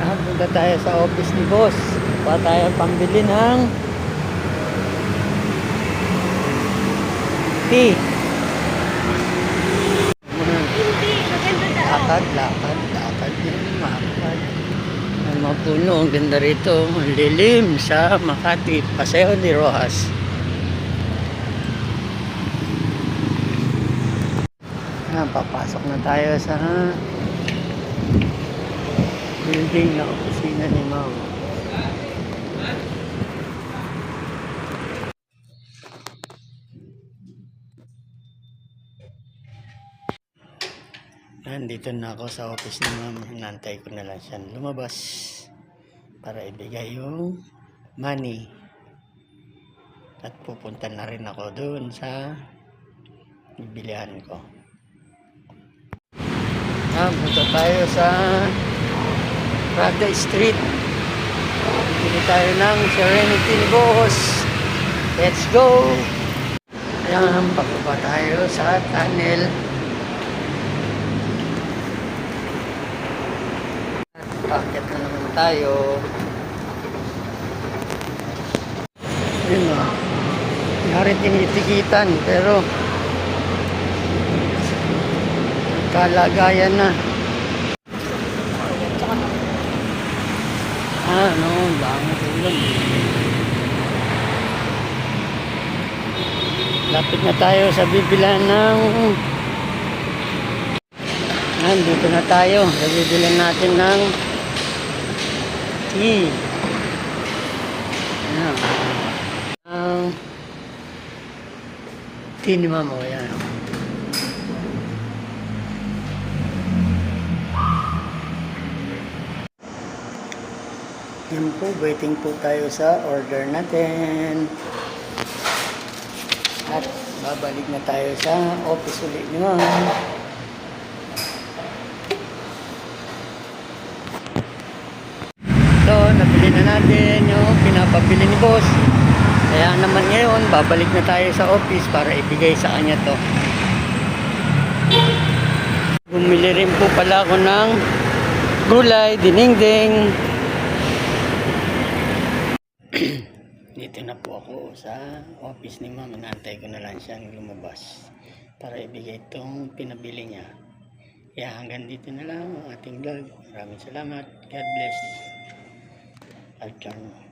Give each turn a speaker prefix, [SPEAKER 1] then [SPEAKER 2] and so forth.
[SPEAKER 1] Punta tayo sa office ni boss. Pa tayo pambili ng tea. Lakad yun, makakad. Ang mga puno, ang ganda rito. Ang lilim sa Makati, Paseo de Rojas. Papasok na tayo sa building na opisina ni Ma'am. Nandito na ako sa office ni Ma'am. Hinantay ko na lang siya lumabas para ibigay yung money. At pupunta na rin ako doon sa bibilihan ko. Punta tayo sa Prada Street. Bili tayo ng Serenity ni boss. Let's go! Ayan, pababa tayo sa tunnel. Packet na naman tayo. Yun o. Nari tinitikitan pero kalagayan na. Bangot ulan. Lapit na tayo sa bibilan ng dito na tayo. Bibilan natin ng tea. Tea ni Mama. Ayan. Yan po, waiting po tayo sa order natin. At babalik na tayo sa office ulit ni Ma'am. So, nabili na natin yung pinapabili ni boss. Kaya naman ngayon, babalik na tayo sa office para ibigay sa kanya to. Bumili rin po pala ako ng gulay, dinengdeng. Dito na po ako sa office ni Ma'am. Inaantay ko na lang siyang lumabas para ibigay itong pinabili niya. Kaya hanggang dito na lang ang ating vlog. Maraming salamat. God bless. I'll turn.